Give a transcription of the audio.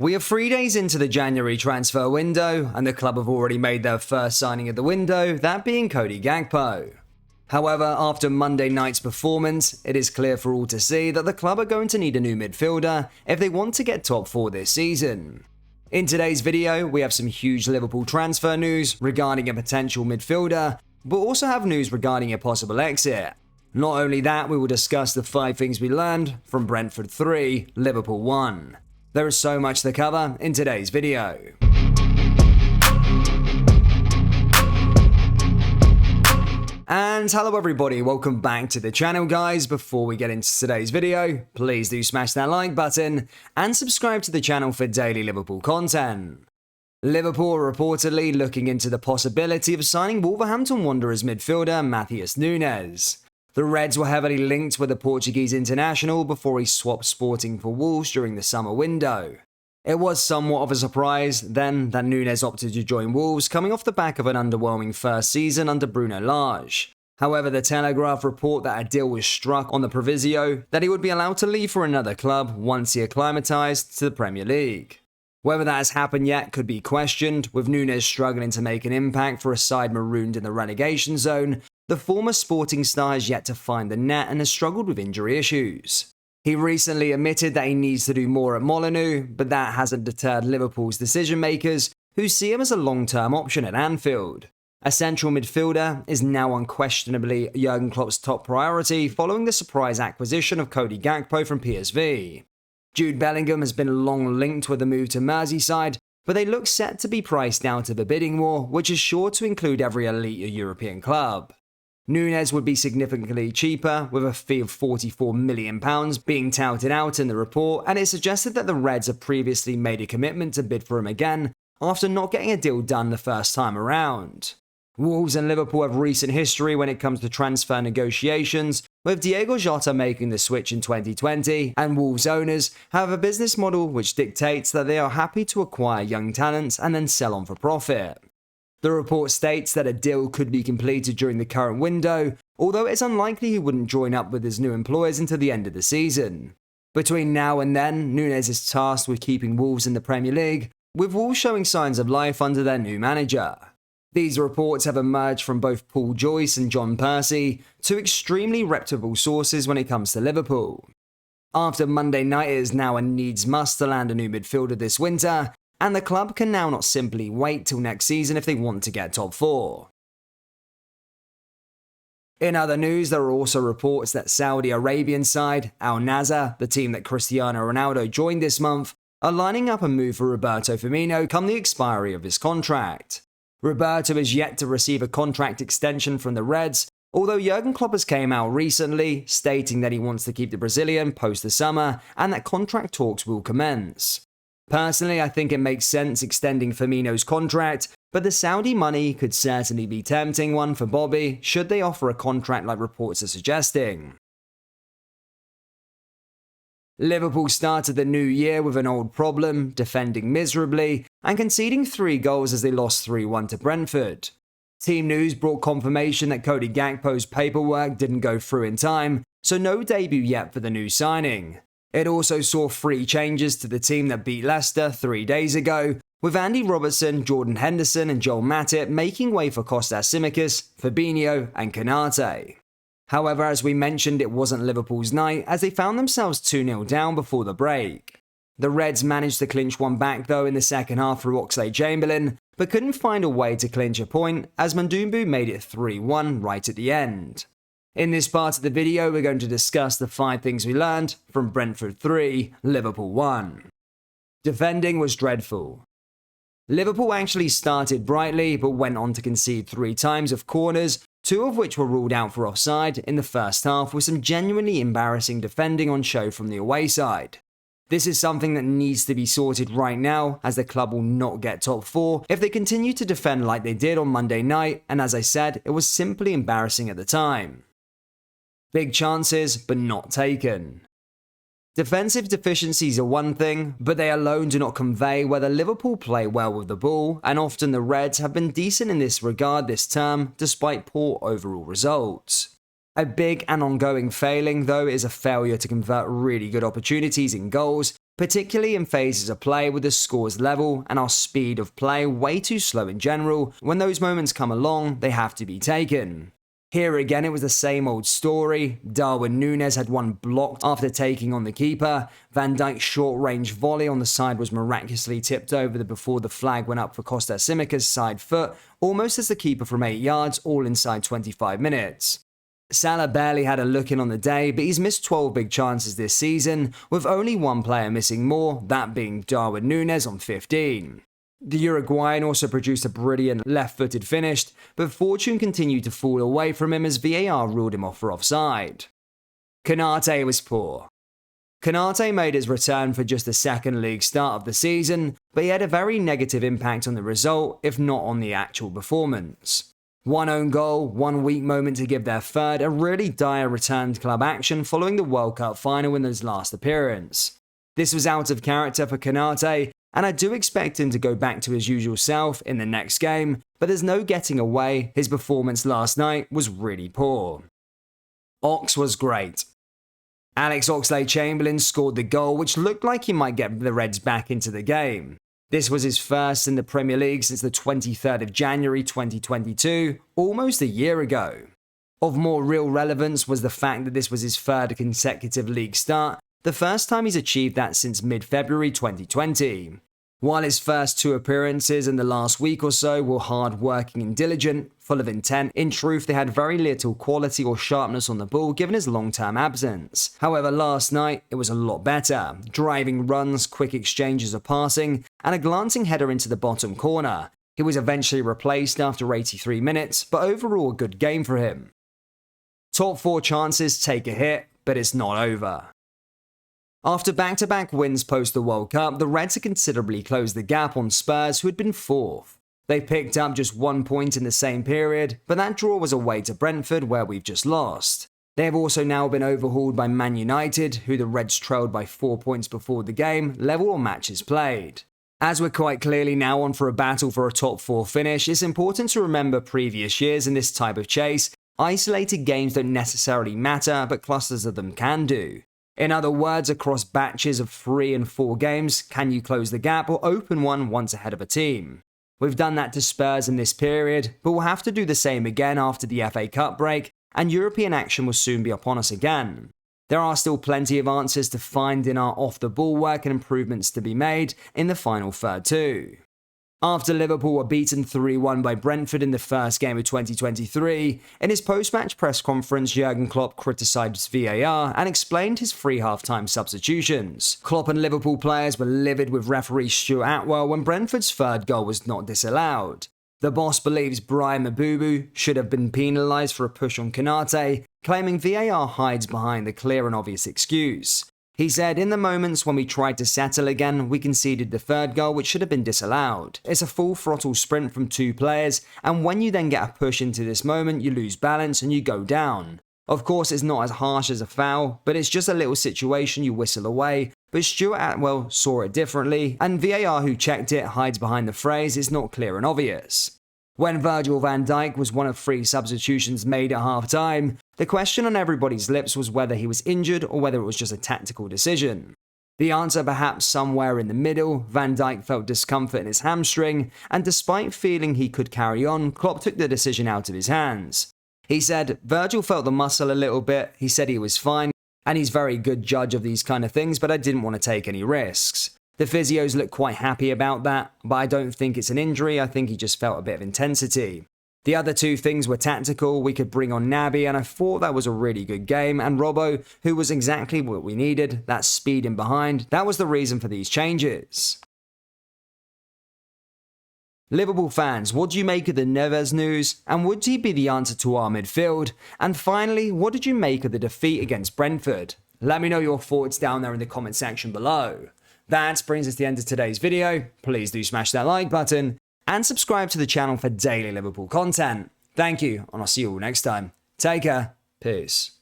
We are 3 days into the January transfer window, and the club have already made their first signing of the window, that being Cody Gakpo. However, after Monday night's performance, it is clear for all to see that the club are going to need a new midfielder if they want to get top 4 this season. In today's video, we have some huge Liverpool transfer news regarding a potential midfielder, but also have news regarding a possible exit. Not only that, we will discuss the 5 things we learned from Brentford 3, Liverpool 1. There is so much to cover in today's video. And hello everybody, welcome back to the channel guys. Before we get into today's video, please do smash that like button and subscribe to the channel for daily Liverpool content. Liverpool are reportedly looking into the possibility of signing Wolverhampton Wanderers midfielder Matheus Nunes. The Reds were heavily linked with the Portuguese international before he swapped Sporting for Wolves during the summer window. It was somewhat of a surprise then that Nunes opted to join Wolves coming off the back of an underwhelming first season under Bruno Lage. However, the Telegraph report that a deal was struck on the proviso that he would be allowed to leave for another club once he acclimatised to the Premier League. Whether that has happened yet could be questioned, with Nunes struggling to make an impact for a side marooned in the relegation zone. The former Sporting star has yet to find the net and has struggled with injury issues. He recently admitted that he needs to do more at Molineux, but that hasn't deterred Liverpool's decision makers, who see him as a long-term option at Anfield. A central midfielder is now unquestionably Jurgen Klopp's top priority following the surprise acquisition of Cody Gakpo from PSV. Jude Bellingham has been long linked with the move to Merseyside, but they look set to be priced out of a bidding war, which is sure to include every elite European club. Nunes would be significantly cheaper, with a fee of £44 million being touted out in the report, and it suggested that the Reds have previously made a commitment to bid for him again after not getting a deal done the first time around. Wolves and Liverpool have recent history when it comes to transfer negotiations, with Diego Jota making the switch in 2020, and Wolves owners have a business model which dictates that they are happy to acquire young talents and then sell on for profit. The report states that a deal could be completed during the current window, although it's unlikely he wouldn't join up with his new employers until the end of the season. Between now and then, Nunes is tasked with keeping Wolves in the Premier League, with Wolves showing signs of life under their new manager. These reports have emerged from both Paul Joyce and John Percy, two extremely reputable sources when it comes to Liverpool. After Monday night, it is now a needs-must to land a new midfielder this winter, and the club can now not simply wait till next season if they want to get top 4. In other news, there are also reports that Saudi Arabian side Al Nassr, the team that Cristiano Ronaldo joined this month, are lining up a move for Roberto Firmino come the expiry of his contract. Roberto is yet to receive a contract extension from the Reds, although Jurgen Klopp has came out recently stating that he wants to keep the Brazilian post the summer and that contract talks will commence. Personally, I think it makes sense extending Firmino's contract, but the Saudi money could certainly be tempting one for Bobby should they offer a contract like reports are suggesting. Liverpool started the new year with an old problem, defending miserably and conceding 3 goals as they lost 3-1 to Brentford. Team News brought confirmation that Cody Gakpo's paperwork didn't go through in time, so no debut yet for the new signing. It also saw 3 changes to the team that beat Leicester 3 days ago, with Andy Robertson, Jordan Henderson and Joel Matip making way for Kostas Tsimikas, Fabinho and Konate. However, as we mentioned, it wasn't Liverpool's night as they found themselves 2-0 down before the break. The Reds managed to clinch one back though in the second half through Oxlade-Chamberlain, but couldn't find a way to clinch a point as Mandumbu made it 3-1 right at the end. In this part of the video, we're going to discuss the 5 things we learned from Brentford 3, Liverpool 1. Defending was dreadful. Liverpool actually started brightly, but went on to concede 3 times of corners, 2 of which were ruled out for offside in the first half, with some genuinely embarrassing defending on show from the away side. This is something that needs to be sorted right now, as the club will not get top 4 if they continue to defend like they did on Monday night, and as I said, it was simply embarrassing at the time. Big chances, but not taken. Defensive deficiencies are one thing, but they alone do not convey whether Liverpool play well with the ball, and often the Reds have been decent in this regard this term, despite poor overall results. A big and ongoing failing, though, is a failure to convert really good opportunities in goals, particularly in phases of play with the scores level and our speed of play way too slow in general. When those moments come along, they have to be taken. Here again, it was the same old story. Darwin Nunes had one blocked after taking on the keeper. Van Dijk's short-range volley on the side was miraculously tipped over before the flag went up for Costa Simica's side foot, almost as the keeper from 8 yards, all inside 25 minutes. Salah barely had a look in on the day, but he's missed 12 big chances this season, with only one player missing more, that being Darwin Nunes on 15. The Uruguayan also produced a brilliant left-footed finish, but fortune continued to fall away from him as VAR ruled him off for offside. Konate was poor. Konate made his return for just the second league start of the season, but he had a very negative impact on the result, if not on the actual performance. One own goal, one weak moment to give their third, a really dire return to club action following the World Cup final in his last appearance. This was out of character for Konate, and I do expect him to go back to his usual self in the next game, but there's no getting away, his performance last night was really poor. Ox was great. Alex Oxlade-Chamberlain scored the goal, which looked like he might get the Reds back into the game. This was his first in the Premier League since the 23rd of January 2022, almost a year ago. Of more real relevance was the fact that this was his third consecutive league start, the first time he's achieved that since mid-February 2020. While his first 2 appearances in the last week or so were hard-working and diligent, full of intent, in truth they had very little quality or sharpness on the ball given his long-term absence. However, last night it was a lot better. Driving runs, quick exchanges of passing, and a glancing header into the bottom corner. He was eventually replaced after 83 minutes, but overall a good game for him. Top 4 chances take a hit, but it's not over. After back-to-back wins post the World Cup, the Reds had considerably closed the gap on Spurs, who had been 4th. They picked up just 1 point in the same period, but that draw was away to Brentford, where we've just lost. They have also now been overhauled by Man United, who the Reds trailed by 4 points before the game, level on matches played. As we're quite clearly now on for a battle for a top 4 finish, it's important to remember previous years in this type of chase. Isolated games don't necessarily matter, but clusters of them can do. In other words, across batches of 3 and 4 games, can you close the gap or open one once ahead of a team? We've done that to Spurs in this period, but we'll have to do the same again after the FA Cup break, and European action will soon be upon us again. There are still plenty of answers to find in our off-the-ball work and improvements to be made in the final third too. After Liverpool were beaten 3-1 by Brentford in the first game of 2023, in his post-match press conference, Jurgen Klopp criticised VAR and explained his 3 half-time substitutions. Klopp and Liverpool players were livid with referee Stuart Atwell when Brentford's third goal was not disallowed. The boss believes Brahim Abubu should have been penalised for a push on Konate, claiming VAR hides behind the clear and obvious excuse. He said, in the moments when we tried to settle again, we conceded the third goal, which should have been disallowed. It's a full throttle sprint from 2 players, and when you then get a push into this moment, you lose balance and you go down. Of course, it's not as harsh as a foul, but it's just a little situation you whistle away. But Stuart Atwell saw it differently, and VAR who checked it hides behind the phrase, it's not clear and obvious. When Virgil van Dijk was one of 3 substitutions made at half-time, the question on everybody's lips was whether he was injured or whether it was just a tactical decision. The answer perhaps somewhere in the middle. Van Dijk felt discomfort in his hamstring, and despite feeling he could carry on, Klopp took the decision out of his hands. He said, Virgil felt the muscle a little bit, he said he was fine, and he's a very good judge of these kind of things, but I didn't want to take any risks. The physios look quite happy about that, but I don't think it's an injury, I think he just felt a bit of intensity. The other 2 things were tactical. We could bring on Naby, and I thought that was a really good game, and Robbo, who was exactly what we needed, that speed in behind, that was the reason for these changes. Liverpool fans, what do you make of the Neves news, and would he be the answer to our midfield? And finally, what did you make of the defeat against Brentford? Let me know your thoughts down there in the comment section below. That brings us to the end of today's video. Please do smash that like button and subscribe to the channel for daily Liverpool content. Thank you, and I'll see you all next time. Take care. Peace.